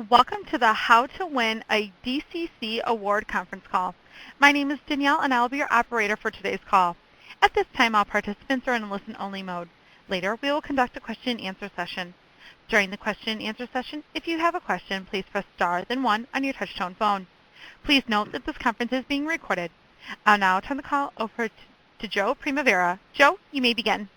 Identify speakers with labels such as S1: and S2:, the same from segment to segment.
S1: Welcome to the How to Win a DCC Award conference call. My name is Danielle and I will be your operator for today's call. At this time, all participants are in listen-only mode. Later, we will conduct a question and answer session. During the question and answer session, if you have a question, please press star then 1 on your touch-tone phone. Please note that this conference is being recorded. I'll now turn the call over to Joe Primavera. Joe, you may begin.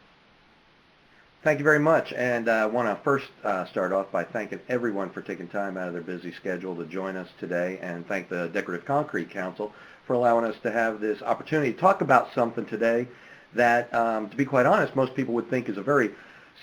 S2: Thank you very much, and I want to first start off by thanking everyone for taking time out of their busy schedule to join us today, and thank the Decorative Concrete Council for allowing us to have this opportunity to talk about something today that, to be quite honest, most people would think is a very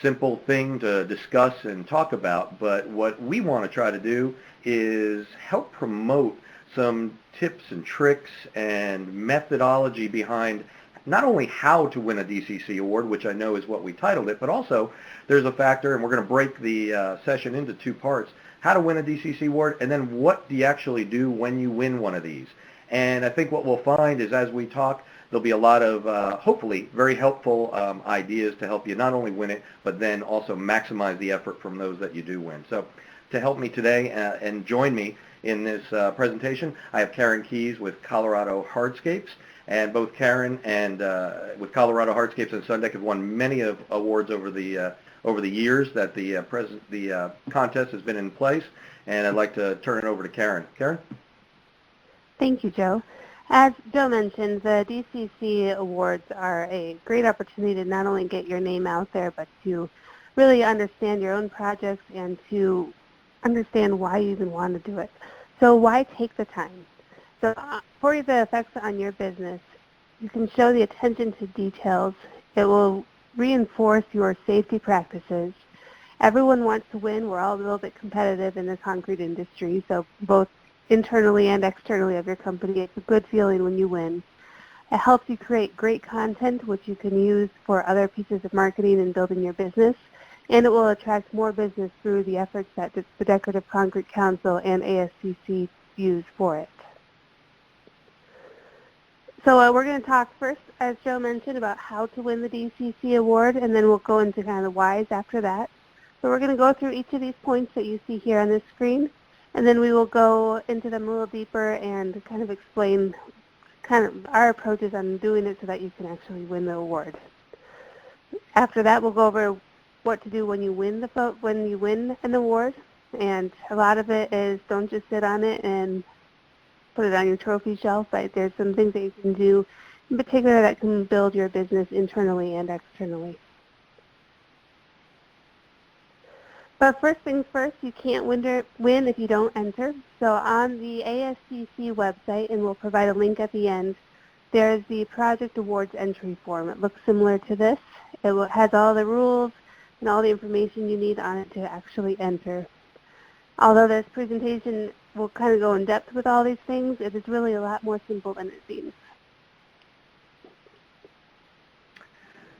S2: simple thing to discuss and talk about, but what we want to try to do is help promote some tips and tricks and methodology behind not only how to win a DCC award, which I know is what we titled it, but also there's a factor, and we're going to break the session into 2 parts, how to win a DCC award, and then what do you actually do when you win one of these. And I think what we'll find is as we talk, there'll be a lot of, hopefully, very helpful ideas to help you not only win it, but then also maximize the effort from those that you do win. So to help me today and join me in this presentation, I have Karen Keys with Colorado Hardscapes. And both Karen and with Colorado Hardscapes and Sundeck have won many of awards over the years that the contest has been in place. And I'd like to turn it over to Karen. Karen?
S3: Thank you, Joe. As Joe mentioned, the DCC Awards are a great opportunity to not only get your name out there, but to really understand your own projects and to understand why you even want to do it. So why take the time? So for the effects on your business, you can show the attention to details. It will reinforce your safety practices. Everyone wants to win. We're all a little bit competitive in the concrete industry, so both internally and externally of your company, it's a good feeling when you win. It helps you create great content, which you can use for other pieces of marketing and building your business, and it will attract more business through the efforts that the Decorative Concrete Council and ASCC use for it. So we're going to talk first, as Joe mentioned, about how to win the DCC award, and then we'll go into kind of the whys after that. So we're going to go through each of these points that you see here on this screen, and then we will go into them a little deeper and kind of explain kind of our approaches on doing it so that you can actually win the award. After that, we'll go over what to do when you win an award, and a lot of it is don't just sit on it and put it on your trophy shelf, but there's some things that you can do in particular that can build your business internally and externally. But first things first, you can't win if you don't enter. So on the ASCC website, and we'll provide a link at the end, there's the Project Awards entry form. It looks similar to this. It has all the rules and all the information you need on it to actually enter. Although this presentation will kind of go in depth with all these things, it is really a lot more simple than it seems.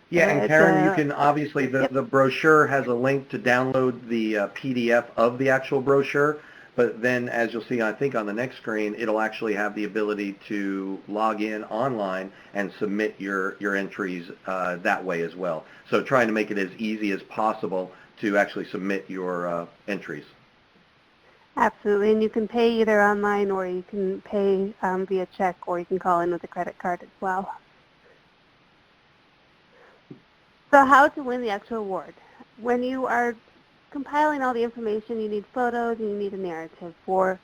S2: Yeah, and Karen, you can obviously, the brochure has a link to download the PDF of the actual brochure, but then as you'll see, I think on the next screen, it'll actually have the ability to log in online and submit your entries that way as well. So trying to make it as easy as possible to actually submit your entries.
S3: Absolutely, and you can pay either online or you can pay via check, or you can call in with a credit card as well. So how to win the actual award? When you are compiling all the information, you need photos and you need a narrative for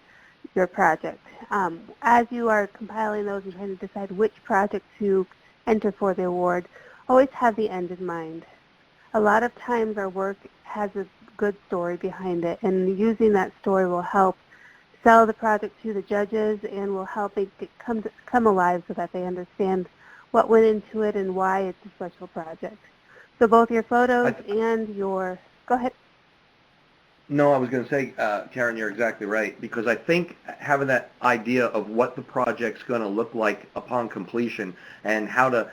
S3: your project. As you are compiling those and trying to decide which project to enter for the award, always have the end in mind. A lot of times our work has a good story behind it, and using that story will help sell the project to the judges and will help it come alive so that they understand what went into it and why it's a special project. So both your photos and your, go ahead.
S2: No, I was going to say, Karen, you're exactly right, because I think having that idea of what the project's going to look like upon completion and how to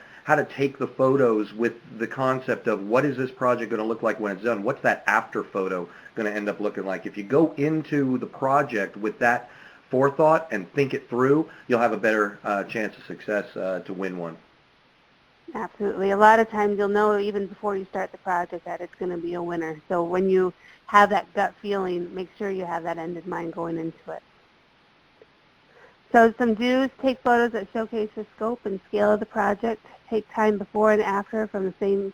S2: take the photos with the concept of what is this project going to look like when it's done, what's that after photo going to end up looking like. If you go into the project with that forethought and think it through, you'll have a better chance of success to win one.
S3: Absolutely. A lot of times you'll know even before you start the project that it's going to be a winner. So when you have that gut feeling, make sure you have that end in mind going into it. So some do's: take photos that showcase the scope and scale of the project. Take time before and after from the same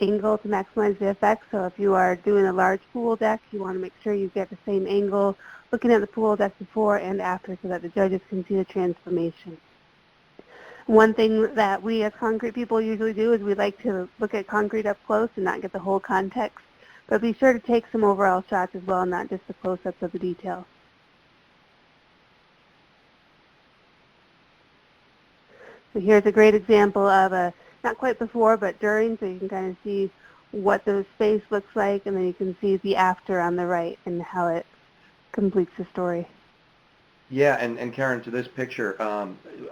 S3: angle to maximize the effect. So if you are doing a large pool deck, you want to make sure you get the same angle looking at the pool deck before and after so that the judges can see the transformation. One thing that we as concrete people usually do is we like to look at concrete up close and not get the whole context. But be sure to take some overall shots as well, not just the close-ups of the detail. So here's a great example of a, not quite before, but during, so you can kind of see what the space looks like, and then you can see the after on the right and how it completes the story.
S2: Yeah, and Karen, to this picture,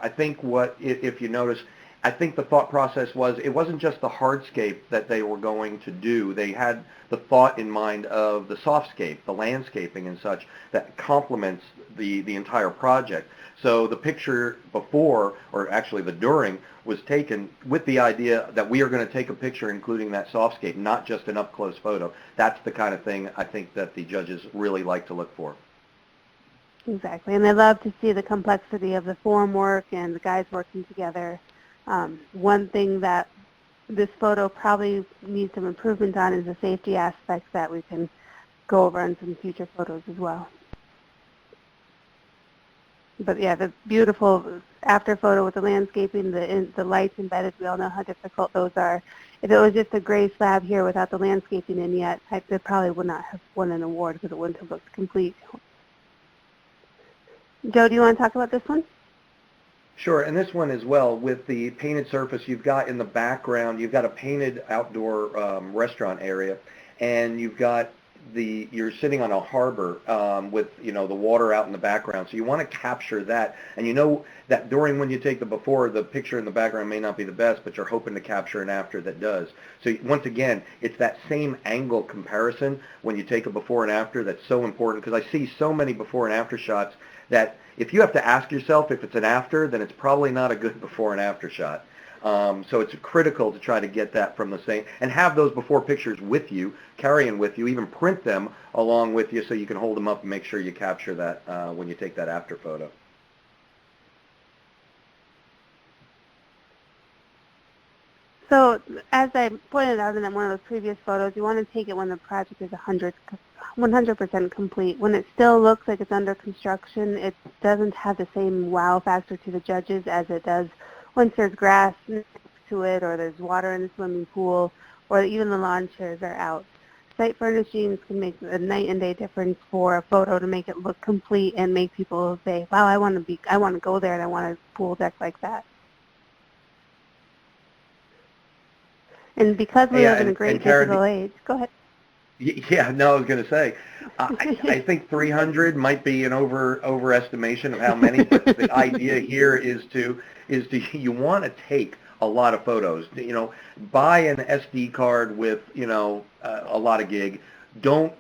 S2: I think if you notice, I think the thought process was it wasn't just the hardscape that they were going to do. They had the thought in mind of the softscape, the landscaping and such that complements the entire project. So the picture before, or actually the during, was taken with the idea that we are going to take a picture including that softscape, not just an up-close photo. That's the kind of thing I think that the judges really like to look for.
S3: Exactly, and I love to see the complexity of the form work and the guys working together. One thing that this photo probably needs some improvement on is the safety aspects that we can go over on some future photos as well. But yeah, the beautiful after photo with the landscaping, the lights embedded, we all know how difficult those are. If it was just a gray slab here without the landscaping in yet, it probably would not have won an award because it wouldn't have looked complete. Joe, do you want to talk about this one?
S2: Sure, and this one as well, with the painted surface, you've got in the background, you've got a painted outdoor restaurant area, and you've got you're sitting on a harbor with, the water out in the background. So you want to capture that, and you know that during when you take the before, the picture in the background may not be the best, but you're hoping to capture an after that does. So once again, it's that same angle comparison when you take a before and after that's so important, because I see so many before and after shots that if you have to ask yourself if it's an after, then it's probably not a good before and after shot. So it's critical to try to get that from the same, and have those before pictures with you, carrying with you, even print them along with you so you can hold them up and make sure you capture that when you take that after photo.
S3: So as I pointed out in one of those previous photos, you want to take it when the project is 100% complete. When it still looks like it's under construction, it doesn't have the same wow factor to the judges as it does once there's grass next to it, or there's water in the swimming pool, or even the lawn chairs are out. Site furnishings can make a night and day difference for a photo to make it look complete and make people say, wow, I want to go there and I want a pool deck like that. And because we live in a great digital age, go ahead.
S2: Yeah, no, I was going to say, I think 300 might be an overestimation of how many, but the idea here is you want to take a lot of photos. Buy an SD card with, a lot of gig. Don't,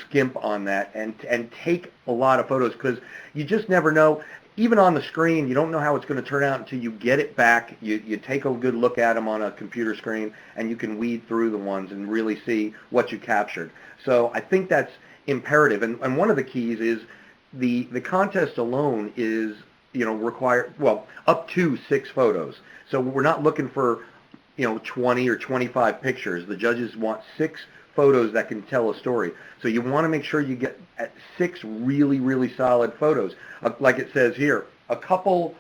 S2: skimp on that and take a lot of photos, because you just never know. Even on the screen, you don't know how it's going to turn out until you get it back. You take a good look at them on a computer screen, and you can weed through the ones and really see what you captured. So I think that's imperative. And one of the keys is the contest alone is, require, well, up to 6 photos. So we're not looking for, 20 or 25 pictures. The judges want 6 photos that can tell a story. So you want to make sure you get 6 really, really solid photos. Like it says here, a couple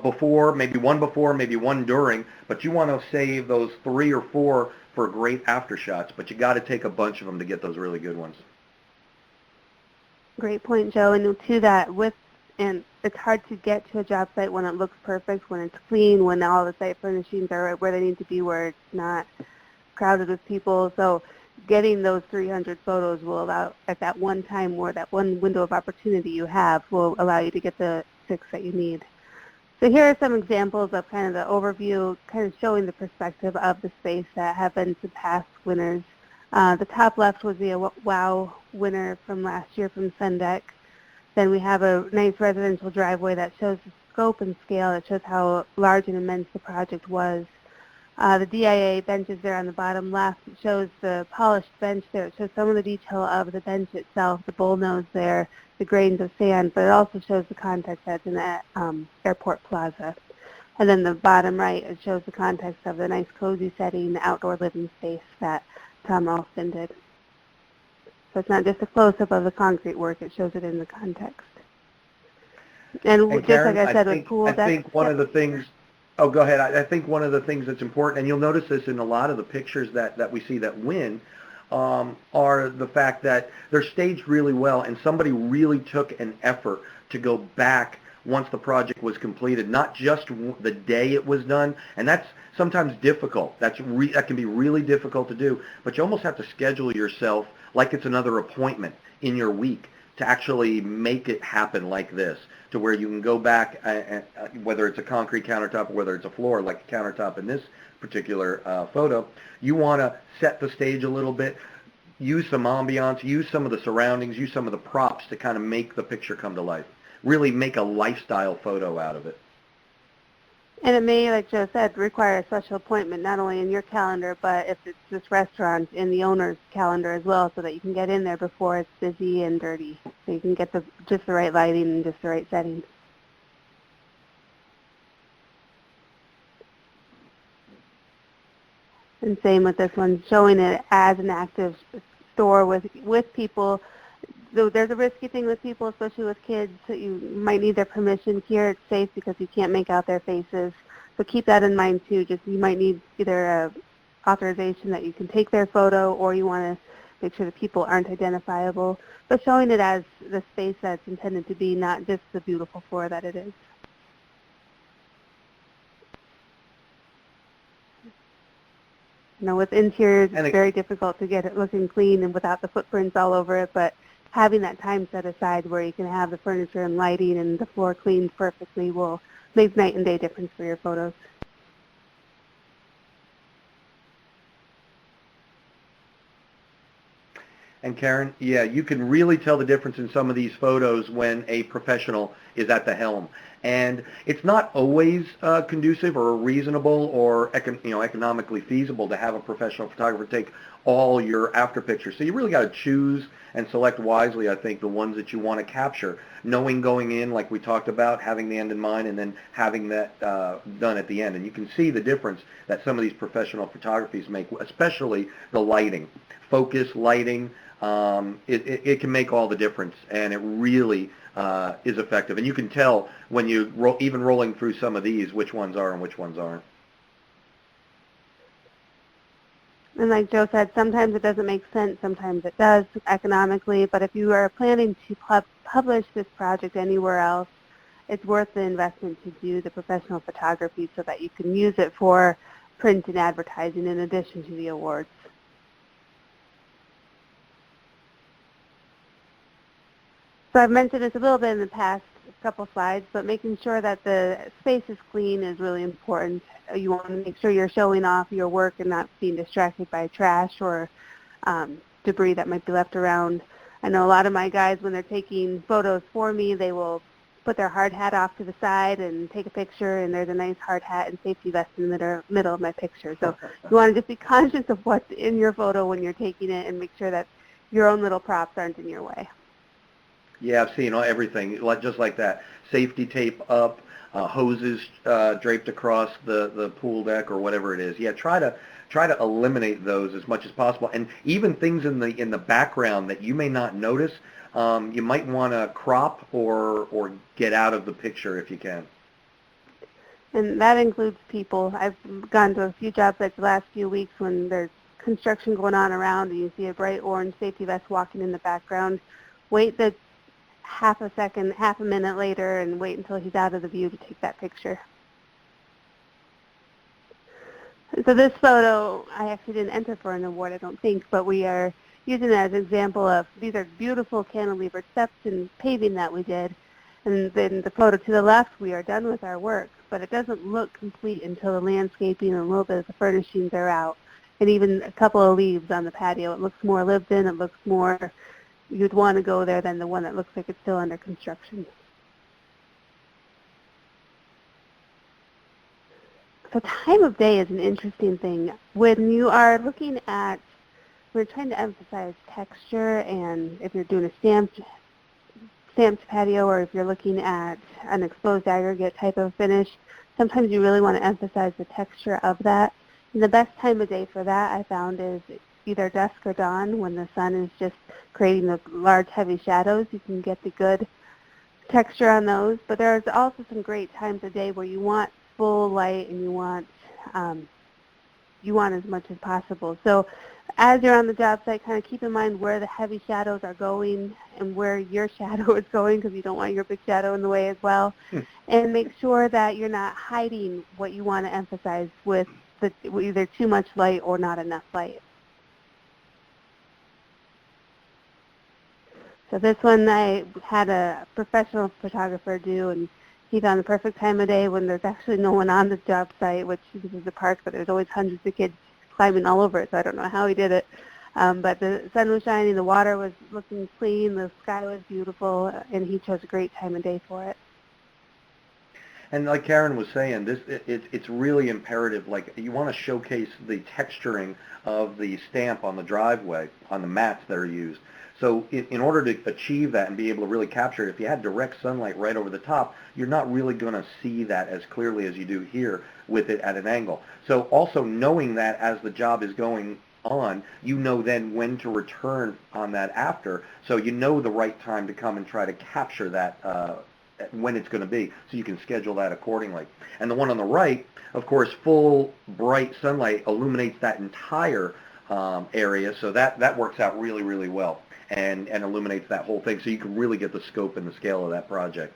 S2: before, maybe one during, but you want to save those 3 or 4 for great after shots, but you got to take a bunch of them to get those really good ones.
S3: Great point, Joe. And to that, and it's hard to get to a job site when it looks perfect, when it's clean, when all the site furnishings are where they need to be, where it's not crowded with people. So getting those 300 photos will allow, at that one time where that one window of opportunity you have, will allow you to get the 6 that you need. So here are some examples of kind of the overview, kind of showing the perspective of the space that have been some past winners. The top left was the WOW winner from last year from Sendek. Then we have a nice residential driveway that shows scope and scale. It shows how large and immense the project was. The DIA benches there on the bottom left, it shows the polished bench there. It shows some of the detail of the bench itself, the bull nose there, the grains of sand, but it also shows the context that's in that airport plaza. And then the bottom right, it shows the context of the nice cozy setting, the outdoor living space that Tom Ralston did. So it's not just a close-up of the concrete work, it shows it in the context. And just
S2: Karen,
S3: like I said, with pool decks.
S2: I think one of the things, oh, go ahead. I think one of the things that's important, and you'll notice this in a lot of the pictures that we see that win, are the fact that they're staged really well, and somebody really took an effort to go back once the project was completed, not just the day it was done, and that's sometimes difficult. That can be really difficult to do, but you almost have to schedule yourself like it's another appointment in your week to actually make it happen like this, to where you can go back, whether it's a concrete countertop or whether it's a floor like a countertop in this particular photo. You want to set the stage a little bit, use some ambiance, use some of the surroundings, use some of the props to kind of make the picture come to life. Really make a lifestyle photo out of it.
S3: And it may, like Joe said, require a special appointment, not only in your calendar, but if it's this restaurant, in the owner's calendar as well, so that you can get in there before it's busy and dirty. So you can get just the right lighting and just the right settings. And same with this one, showing it as an active store with people. So there's a risky thing with people, especially with kids, that you might need their permission. Here it's safe because you can't make out their faces. So keep that in mind too. Just you might need either a authorization that you can take their photo, or you want to make sure that people aren't identifiable. But showing it as the space that's intended to be, not just the beautiful floor that it is. You know, with interiors, it's very difficult to get it looking clean and without the footprints all over it, but having that time set aside where you can have the furniture and lighting and the floor cleaned perfectly will make night and day difference for your photos.
S2: And Karen, yeah, you can really tell the difference in some of these photos when a professional is at the helm. And it's not always conducive or reasonable or economically feasible to have a professional photographer take all your after pictures. So you really got to choose and select wisely, I think, the ones that you want to capture, knowing going in, like we talked about, having the end in mind, and then having that done at the end. And you can see the difference that some of these professional photographies make, especially the lighting. Focus, lighting, it can make all the difference, and it really is effective. And you can tell when you even rolling through some of these which ones are and which ones aren't.
S3: And like Joe said, sometimes it doesn't make sense, sometimes it does economically, but if you are planning to publish this project anywhere else, it's worth the investment to do the professional photography so that you can use it for print and advertising in addition to the awards. So I've mentioned this a little bit in the past couple slides, but making sure that the space is clean is really important. You want to make sure you're showing off your work and not being distracted by trash or debris that might be left around. I know a lot of my guys, when they're taking photos for me, they will put their hard hat off to the side and take a picture, and there's a nice hard hat and safety vest in the middle of my picture. So you want to just be conscious of what's in your photo when you're taking it and make sure that your own little props aren't in your way.
S2: Yeah, I've seen everything, just like that. Safety tape up, hoses draped across the pool deck or whatever it is. Yeah, try to eliminate those as much as possible. And even things in the background that you may not notice, you might want to crop or get out of the picture if you can.
S3: And that includes people. I've gone to a few job sites the last few weeks when there's construction going on around and you see a bright orange safety vest walking in the background. Wait the half a minute later and wait until he's out of the view to take that picture. So this photo, I actually didn't enter for an award, I don't think, but we are using it as an example of, these are beautiful cantilevered steps and paving that we did. And then the photo to the left, we are done with our work, but it doesn't look complete until the landscaping and a little bit of the furnishings are out. And even a couple of leaves on the patio. It looks more lived in, it looks more, you'd want to go there than the one that looks like it's still under construction. So time of day is an interesting thing. When you are looking at, we're trying to emphasize texture, and if you're doing a stamped patio, or if you're looking at an exposed aggregate type of finish, sometimes you really want to emphasize the texture of that. And the best time of day for that, I found, is either dusk or dawn, when the sun is just creating the large heavy shadows. You can get the good texture on those. But there's also some great times of day where you want full light, and you want as much as possible. So as you're on the job site, kind of keep in mind where the heavy shadows are going and where your shadow is going, because you don't want your big shadow in the way as well. And make sure that you're not hiding what you want to emphasize with either too much light or not enough light. So this one I had a professional photographer do, and he found the perfect time of day when there's actually no one on the job site, which this is a park, but there's always hundreds of kids climbing all over it, so I don't know how he did it. But the sun was shining, the water was looking clean, the sky was beautiful, and he chose a great time of day for it.
S2: And like Karen was saying, it's really imperative. Like, you want to showcase the texturing of the stamp on the driveway, on the mats that are used. So in order to achieve that and be able to really capture it, if you had direct sunlight right over the top, you're not really going to see that as clearly as you do here with it at an angle. So also knowing that as the job is going on, you know then when to return on that after, so you know the right time to come and try to capture that when it's going to be, so you can schedule that accordingly. And the one on the right, of course, full bright sunlight illuminates that entire area, so that works out really, really well, and illuminates that whole thing, so you can really get the scope and the scale of that project.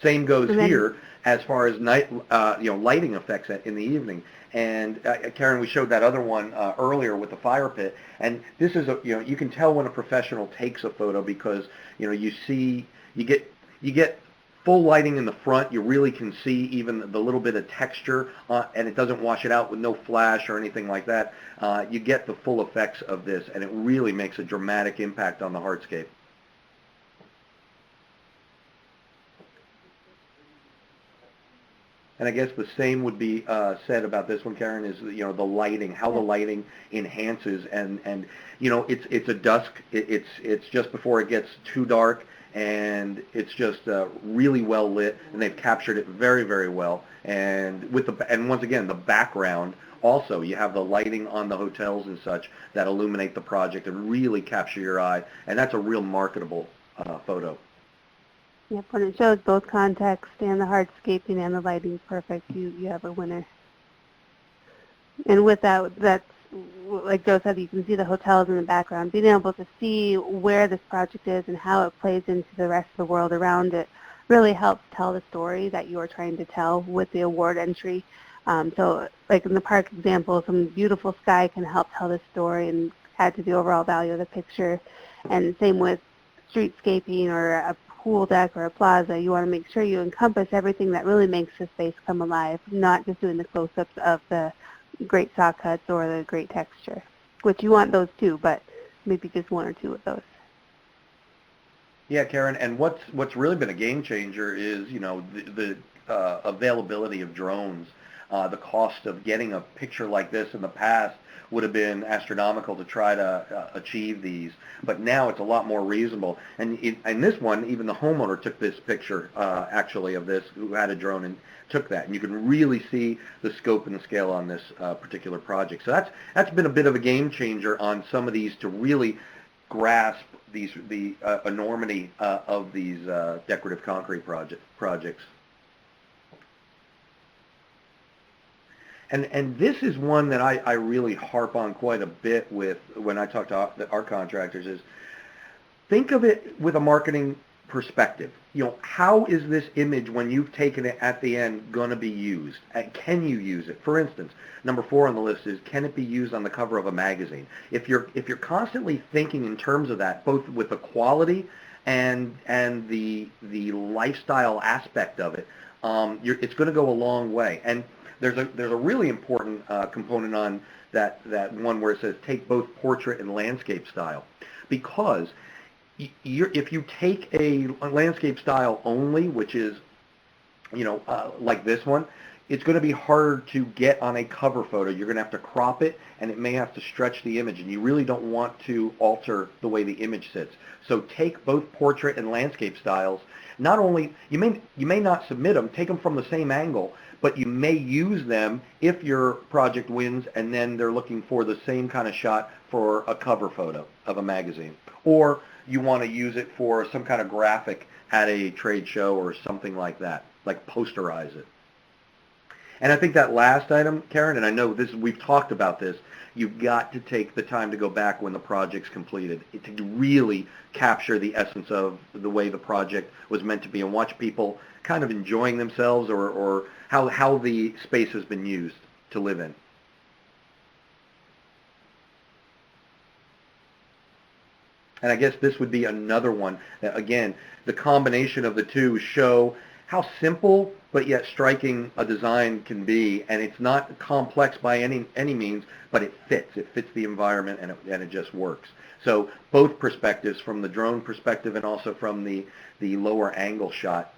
S2: Same goes here as far as night, lighting effects in the evening. And Karen, we showed that other one earlier with the fire pit, and this is you can tell when a professional takes a photo, because you get full lighting in the front. You really can see even the little bit of texture, and it doesn't wash it out with no flash or anything like that. You get the full effects of this, and it really makes a dramatic impact on the hardscape. And I guess the same would be said about this one, Karen, is the lighting, how the lighting enhances, and it's a dusk. It's just before it gets too dark, and it's just really well lit, and they've captured it very, very well. And and once again, the background also, you have the lighting on the hotels and such that illuminate the project and really capture your eye, and that's a real marketable photo.
S3: Yep, when it shows both context and the hardscaping and the lighting perfect, you have a winner. And with that's, like Joe said, you can see the hotels in the background. Being able to see where this project is and how it plays into the rest of the world around it really helps tell the story that you are trying to tell with the award entry. So like in the park example, some beautiful sky can help tell the story and add to the overall value of the picture. And same with streetscaping or a pool deck or a plaza. You want to make sure you encompass everything that really makes the space come alive, not just doing the close-ups of the great saw cuts or the great texture, which you want those too, but maybe just one or two of those.
S2: Yeah, Karen, and what's really been a game changer is the availability of drones. The cost of getting a picture like this in the past would have been astronomical to try to achieve these, but now it's a lot more reasonable. And in this one, even the homeowner took this picture actually of this, who had a drone, and took that, and you can really see the scope and the scale on this particular project. So that's been a bit of a game changer on some of these, to really grasp the enormity of these decorative concrete projects. And this is one that I really harp on quite a bit with when I talk to our contractors, is think of it with a marketing perspective. How is this image, when you've taken it at the end, going to be used? And can you use it? For instance, number 4 on the list is, can it be used on the cover of a magazine? If you're constantly thinking in terms of that, both with the quality and the lifestyle aspect of it, it's going to go a long way. And there's a really important component on that one where it says take both portrait and landscape style, because if you take a landscape style only, which is like this one, it's going to be harder to get on a cover photo. You're going to have to crop it, and it may have to stretch the image, and you really don't want to alter the way the image sits. So take both portrait and landscape styles. Not only, you may not submit them, take them from the same angle, but you may use them if your project wins and then they're looking for the same kind of shot for a cover photo of a magazine. Or you want to use it for some kind of graphic at a trade show or something like that, like posterize it. And I think that last item, Karen, and I know we've talked about this, you've got to take the time to go back when the project's completed to really capture the essence of the way the project was meant to be and watch people kind of enjoying themselves or how the space has been used to live in. And I guess this would be another one that, again, the combination of the two show how simple but yet striking a design can be, and it's not complex by any means, but it fits. It fits the environment, and it just works. So both perspectives, from the drone perspective and also from the lower angle shot,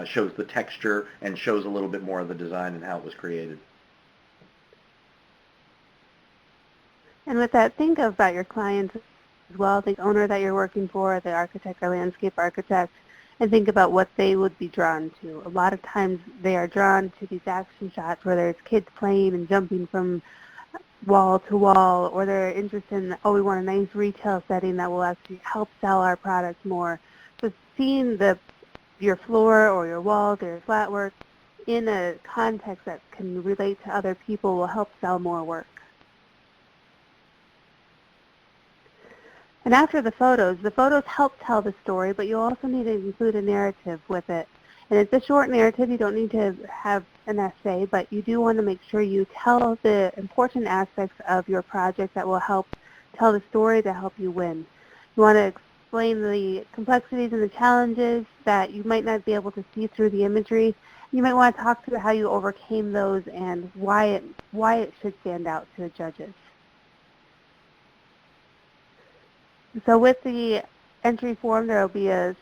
S2: shows the texture and shows a little bit more of the design and how it was created.
S3: And with that, think about your clients as well, the owner that you're working for, the architect or landscape architect, and think about what they would be drawn to. A lot of times they are drawn to these action shots, whether it's kids playing and jumping from wall to wall, or they're interested in, oh, we want a nice retail setting that will actually help sell our product more. So seeing your floor or your walls or your flat work in a context that can relate to other people will help sell more work. And after the photos help tell the story, but you also need to include a narrative with it. And it's a short narrative. You don't need to have an essay, but you do want to make sure you tell the important aspects of your project that will help tell the story to help you win. You want to explain the complexities and the challenges that you might not be able to see through the imagery. You might want to talk through how you overcame those and why it should stand out to the judges. So with the entry form, there will be a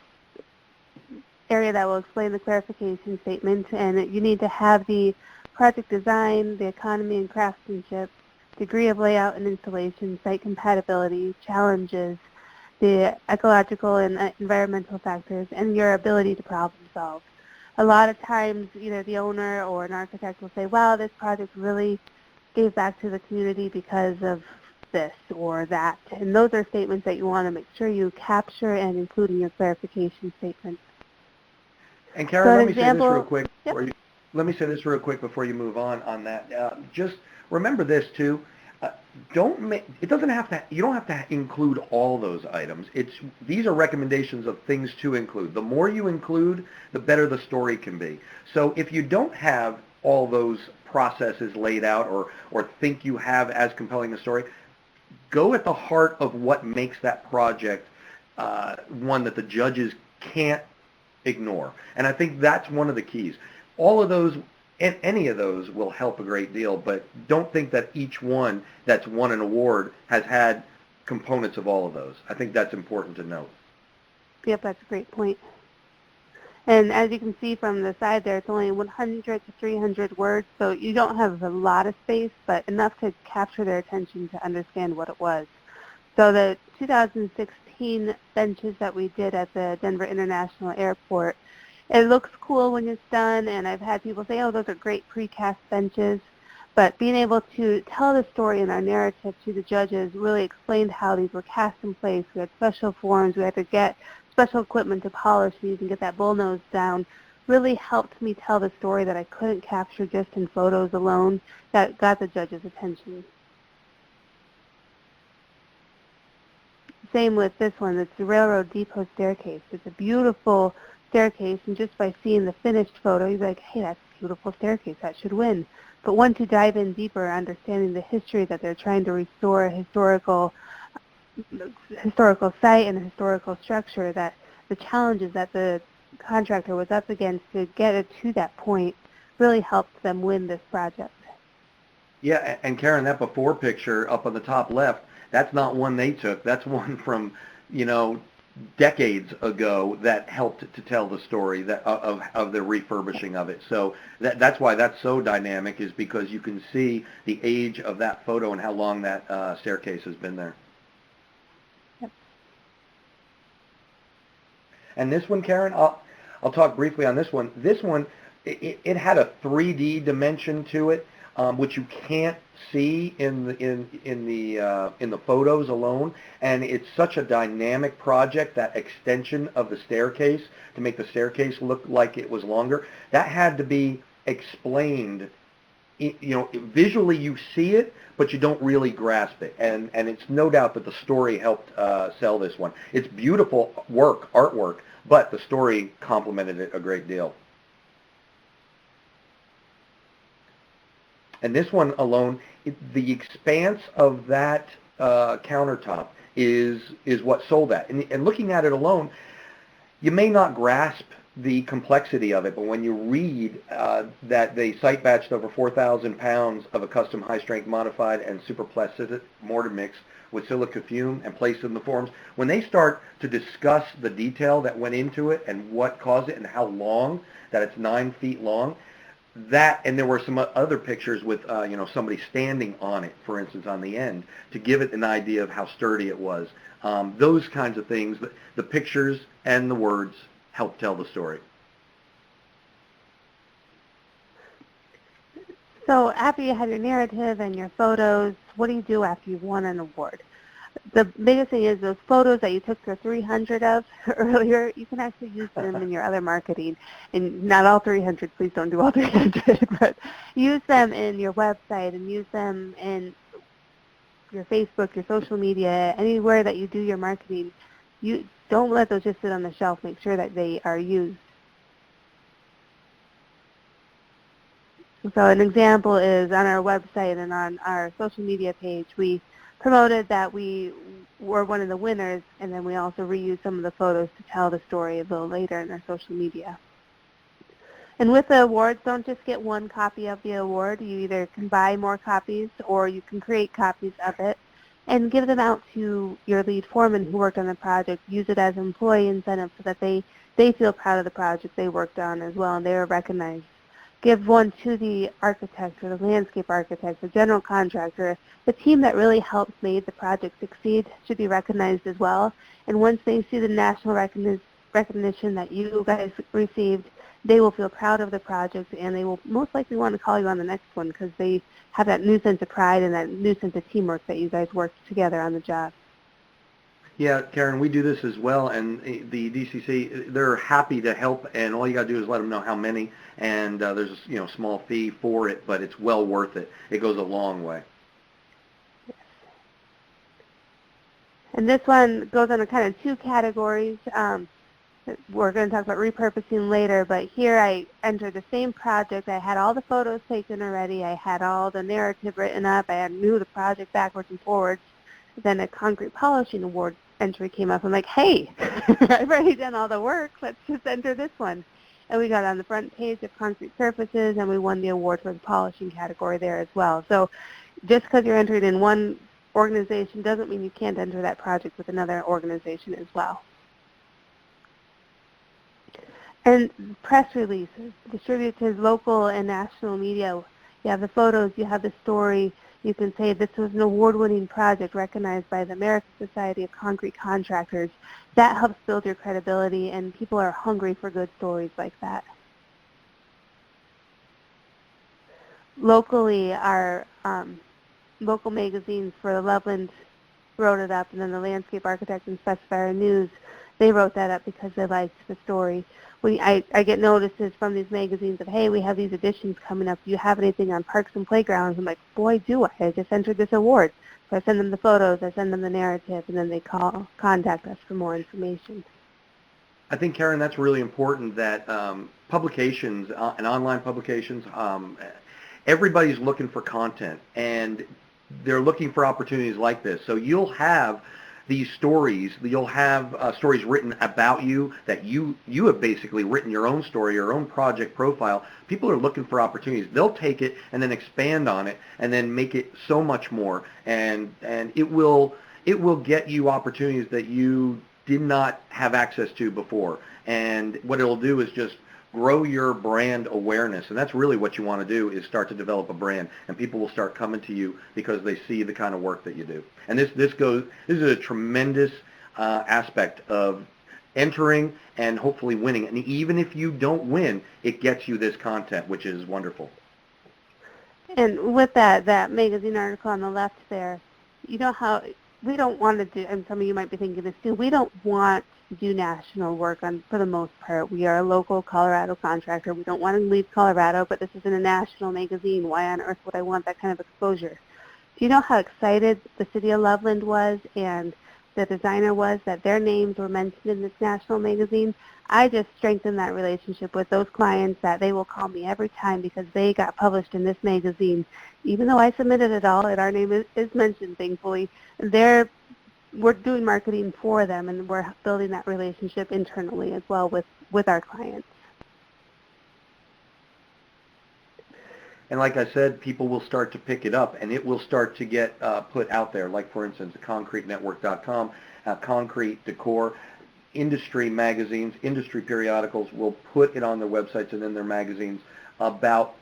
S3: area that will explain the clarification statement, and you need to have the project design, the economy and craftsmanship, degree of layout and installation, site compatibility, challenges, the ecological and environmental factors, and your ability to problem solve. A lot of times, either the owner or an architect will say, wow, this project really gave back to the community because of this or that. And those are statements that you want to make sure you capture and include in your clarification statement.
S2: And Karen,
S3: so
S2: let me say this real quick.
S3: Yep.
S2: Let me say this real quick before you move on that. Just remember this too. You don't have to include all those items. These are recommendations of things to include. The more you include, the better the story can be. So if you don't have all those processes laid out or think you have as compelling a story, go at the heart of what makes that project one that the judges can't ignore. And I think that's one of the keys. All of those, and any of those will help a great deal, but don't think that each one that's won an award has had components of all of those. I think that's important to note.
S3: Yep, that's a great point. And as you can see from the side there, it's only 100 to 300 words, so you don't have a lot of space, but enough to capture their attention to understand what it was. So the 2016 benches that we did at the Denver International Airport, it looks cool when it's done, and I've had people say, oh, those are great precast benches. But being able to tell the story in our narrative to the judges really explained how these were cast in place. We had special forms. We had to get special equipment to polish these and get that bullnose down. Really helped me tell the story that I couldn't capture just in photos alone, that got the judges' attention. Same with this one. It's the Railroad Depot staircase. It's a beautiful staircase, and just by seeing the finished photo, you're like, hey, that's a beautiful staircase. That should win. But once you dive in deeper, understanding the history that they're trying to restore a historical site and a historical structure, that the challenges that the contractor was up against to get it to that point really helped them win this project.
S2: Yeah, and Karen, that before picture up on the top left, that's not one they took. That's one from, decades ago that helped to tell the story of the refurbishing of it. So that's why that's so dynamic, is because you can see the age of that photo and how long that staircase has been there.
S3: Yep.
S2: And this one, Karen, I'll talk briefly on this one. This one, it had a 3D dimension to it, which you can't see in the photos alone. And it's such a dynamic project, that extension of the staircase to make the staircase look like it was longer. That had to be explained. Visually you see it, but you don't really grasp it. And it's no doubt that the story helped sell this one. It's beautiful artwork, but the story complemented it a great deal. And this one alone, the expanse of that countertop is what sold that. And looking at it alone, you may not grasp the complexity of it, but when you read that they site batched over 4,000 pounds of a custom high-strength modified and superplastic mortar mix with silica fume and placed in the forms, when they start to discuss the detail that went into it and what caused it and how long, that it's 9 feet long, and there were some other pictures with somebody standing on it, for instance, on the end, to give it an idea of how sturdy it was. Those kinds of things, the pictures and the words help tell the story.
S3: So after you have your narrative and your photos, what do you do after you've won an award? The biggest thing is those photos that you took the 300 of earlier, you can actually use them in your other marketing. And not all 300, please don't do all 300, but use them in your website and use them in your Facebook, your social media, anywhere that you do your marketing. You don't let those just sit on the shelf. Make sure that they are used. So an example is on our website and on our social media page, we promoted that we were one of the winners, and then we also reused some of the photos to tell the story a little later in our social media. And with the awards, don't just get one copy of the award. You either can buy more copies or you can create copies of it and give them out to your lead foreman who worked on the project. Use it as employee incentive so that they feel proud of the project they worked on as well and they are recognized. Give one to the architect or the landscape architect, the general contractor. The team that really helped made the project succeed should be recognized as well. And once they see the national recognition that you guys received, they will feel proud of the project and they will most likely want to call you on the next one because they have that new sense of pride and that new sense of teamwork that you guys worked together on the job.
S2: Yeah, Karen, we do this as well, and the DCC, they're happy to help, and all you got to do is let them know how many, and there's a small fee for it, but it's well worth it. It goes a long way.
S3: Yes. And this one goes into kind of two categories. We're going to talk about repurposing later, but here I entered the same project. I had all the photos taken already. I had all the narrative written up. I knew the project backwards and forwards. Then a concrete polishing award entry came up. I'm like, hey, I've already done all the work. Let's just enter this one. And we got on the front page of concrete surfaces, and we won the award for the polishing category there as well. So just because you're entered in one organization doesn't mean you can't enter that project with another organization as well. And press releases, distributed to local and national media. You have the photos, you have the story. You can say this was an award-winning project recognized by the American Society of Concrete Contractors. That helps build your credibility, and people are hungry for good stories like that. Locally, our local magazines for the Loveland wrote it up, and then the Landscape Architect and Specifier News, they wrote that up because they liked the story. I get notices from these magazines of, hey, we have these editions coming up. Do you have anything on parks and playgrounds? I'm like, boy, do I. I just entered this award. So I send them the photos, I send them the narrative, and then they contact us for more information.
S2: I think, Karen, that's really important that publications and online publications, everybody's looking for content, and they're looking for opportunities like this. So you'll have these stories, you'll have stories written about you that you have basically written your own story, your own project profile. People are looking for opportunities. They'll take it and then expand on it and then make it so much more. And it will get you opportunities that you did not have access to before. And what it'll do is just grow your brand awareness, and that's really what you want to do, is start to develop a brand, and people will start coming to you because they see the kind of work that you do. And this is a tremendous aspect of entering and hopefully winning. And even if you don't win, it gets you this content, which is wonderful.
S3: And with that magazine article on the left there, you know how we don't want to do, and some of you might be thinking this too, we don't want to do national work for the most part. We are a local Colorado contractor. We don't want to leave Colorado, but this is in a national magazine. Why on earth would I want that kind of exposure? Do you know how excited the city of Loveland was and the designer was that their names were mentioned in this national magazine? I just strengthened that relationship with those clients that they will call me every time because they got published in this magazine. Even though I submitted it all and our name is mentioned, thankfully, we're doing marketing for them, and we're building that relationship internally as well with our clients.
S2: And like I said, people will start to pick it up, and it will start to get put out there. Like, for instance, concretenetwork.com, Concrete Decor, industry magazines, industry periodicals will put it on their websites and in their magazines about,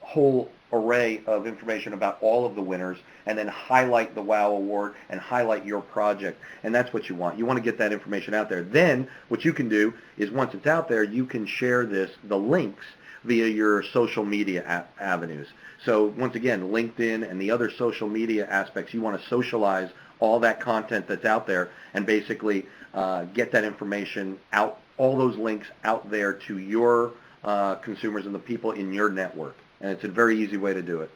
S2: whole array of information about all of the winners, and then highlight the WOW Award and highlight your project. And that's what you want. You want to get that information out there. Then what you can do is, once it's out there, you can share the links via your social media avenues. So once again, LinkedIn and the other social media aspects, you want to socialize all that content that's out there and basically get that information out, all those links out there to your consumers and the people in your network. And it's a very easy way to do it.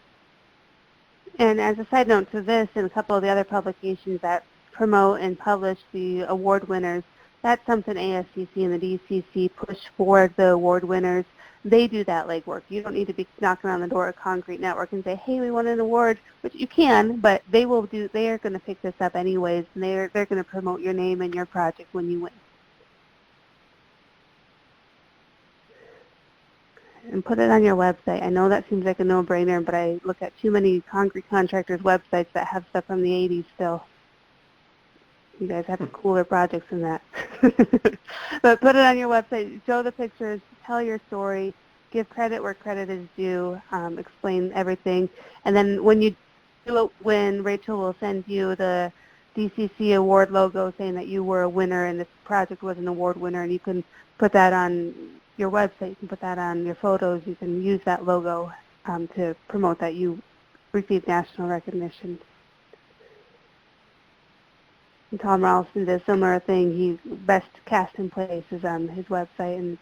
S3: And as a side note to this and a couple of the other publications that promote and publish the award winners, that's something ASCC and the DCC push for the award winners. They do that legwork. You don't need to be knocking on the door of Concrete Network and say, hey, we won an award, which you can, but they are going to pick this up anyways, and they're going to promote your name and your project when you win. And put it on your website. I know that seems like a no-brainer, but I look at too many concrete contractors' websites that have stuff from the 80s still. You guys have cooler projects than that. But put it on your website, show the pictures, tell your story, give credit where credit is due, explain everything. And then when you do it, when Rachel will send you the DCC award logo saying that you were a winner and this project was an award winner, and you can put that on your website, you can put that on your photos, you can use that logo to promote that you received national recognition. And Tom Ralston did a similar thing. He's Best Cast in Place is on his website, and it's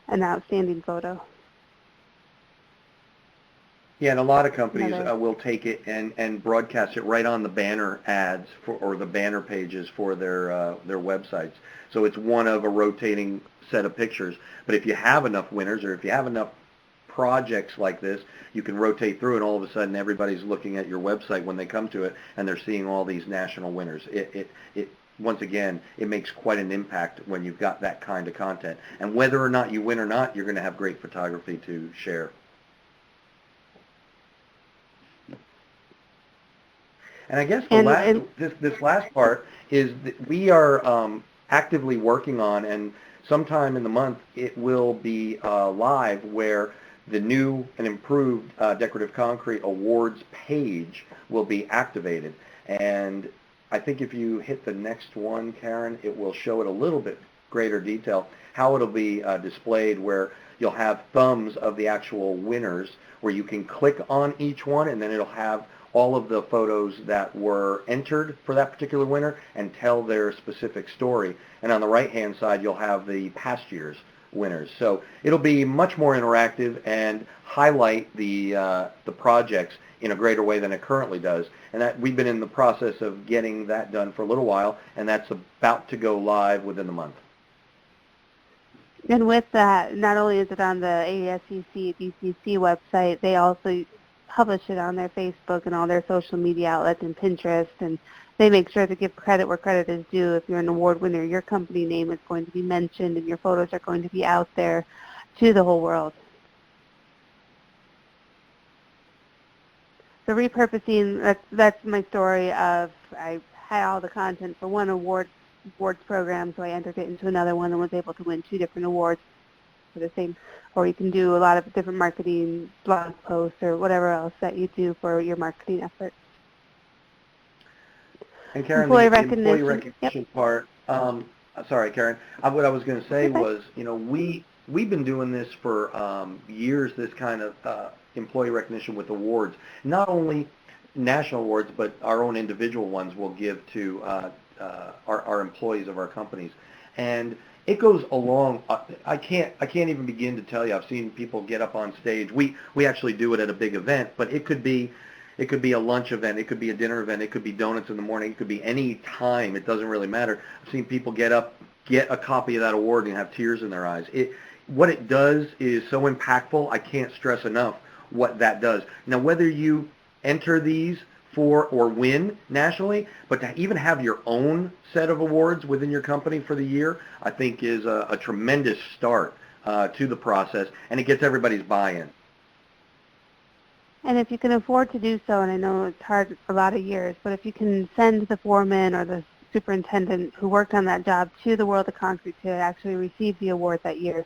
S3: an outstanding photo.
S2: Yeah, and a lot of companies will take it and broadcast it right on the banner ads or the banner pages for their websites. So it's one of a rotating set of pictures. But if you have enough winners, or if you have enough projects like this, you can rotate through, and all of a sudden everybody's looking at your website when they come to it, and they're seeing all these national winners. It once again, it makes quite an impact when you've got that kind of content. And whether or not you win or not, you're going to have great photography to share. And I guess this last part is that we are actively working on, and sometime in the month it will be live, where the new and improved Decorative Concrete Awards page will be activated. And I think if you hit the next one, Karen, it will show it a little bit greater detail, how it'll be displayed, where you'll have thumbs of the actual winners, where you can click on each one, and then it'll have all of the photos that were entered for that particular winner and tell their specific story. And on the right-hand side, you'll have the past year's winners. So it'll be much more interactive and highlight the projects in a greater way than it currently does. And that we've been in the process of getting that done for a little while, and that's about to go live within the month.
S3: And with that, not only is it on the ASCC, DCC website, they also publish it on their Facebook and all their social media outlets and Pinterest, and they make sure to give credit where credit is due. If you're an award winner, your company name is going to be mentioned, and your photos are going to be out there to the whole world. So repurposing, that's my story of, I had all the content for one award awards program, so I entered it into another one and was able to win 2 different awards for the same. Or you can do a lot of different marketing, blog posts, or whatever else that you do for your marketing efforts.
S2: And Karen,
S3: Employee
S2: the employee
S3: recognition.
S2: recognition part, sorry, Karen, what I was going to say was, we've been doing this for years, this kind of employee recognition with awards. Not only national awards, but our own individual ones we'll give to our employees of our companies. And it goes along, I can't even begin to tell you. I've seen people get up on stage. We actually do it at a big event, but it could be a lunch event, it could be a dinner event, it could be donuts in the morning, it could be any time, it doesn't really matter. I've seen people get up, get a copy of that award and have tears in their eyes. What it does is so impactful, I can't stress enough what that does. Now, whether you enter these for or win nationally, but to even have your own set of awards within your company for the year, I think is a tremendous start to the process, and it gets everybody's buy-in.
S3: And if you can afford to do so, and I know it's hard for a lot of years, but if you can send the foreman or the superintendent who worked on that job to the World of Concrete to actually receive the award that year,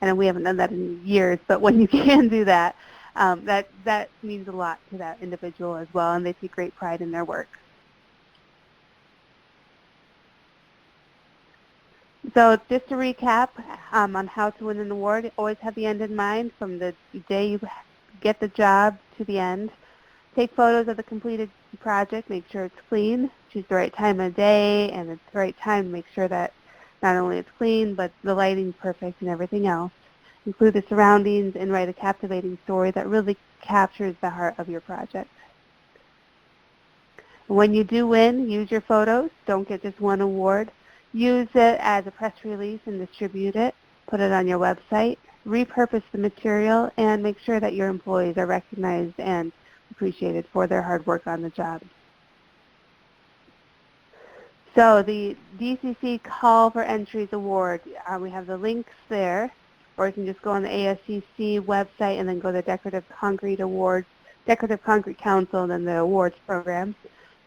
S3: I know we haven't done that in years, but when you can do that, that means a lot to that individual as well, and they take great pride in their work. So just to recap on how to win an award, always have the end in mind from the day you get the job to the end. Take photos of the completed project, make sure it's clean, choose the right time of day and the right time to make sure that not only it's clean, but the lighting's perfect and everything else. Include the surroundings and write a captivating story that really captures the heart of your project. When you do win, use your photos. Don't get just one award. Use it as a press release and distribute it. Put it on your website. Repurpose the material and make sure that your employees are recognized and appreciated for their hard work on the job. So the DCC Call for Entries Award, we have the links there, or you can just go on the ASCC website and then go to the Decorative Concrete Awards, Decorative Concrete Council, and then the awards program,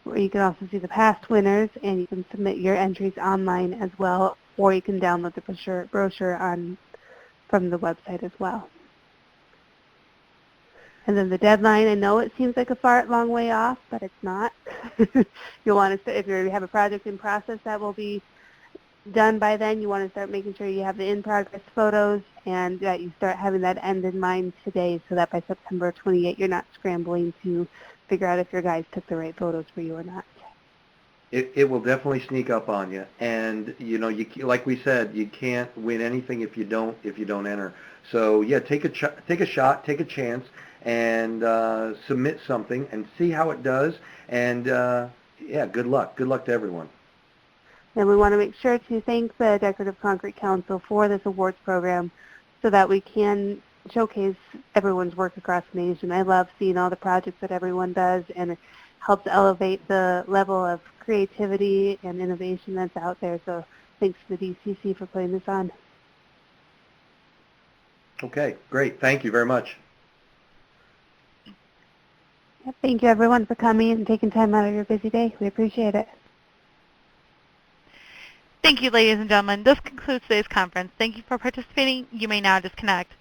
S3: where you can also see the past winners, and you can submit your entries online as well, or you can download the brochure from the website as well. And then the deadline, I know it seems like a long way off, but it's not. You'll want to, if you have a project in process that will be done by then, you want to start making sure you have the in-progress photos and that you start having that end in mind today so that by September 28th you're not scrambling to figure out if your guys took the right photos for you or not.
S2: It will definitely sneak up on you, and like we said, you can't win anything if you don't enter. So yeah, take a shot, take a chance, and submit something and see how it does. And yeah, good luck to everyone.
S3: And we want to make sure to thank the Decorative Concrete Council for this awards program so that we can showcase everyone's work across the nation. I love seeing all the projects that everyone does, and it helps elevate the level of creativity and innovation that's out there. So thanks to the DCC for putting this on.
S2: Okay, great. Thank you very much.
S3: Thank you everyone for coming and taking time out of your busy day. We appreciate it.
S1: Thank you, ladies and gentlemen. This concludes today's conference. Thank you for participating. You may now disconnect.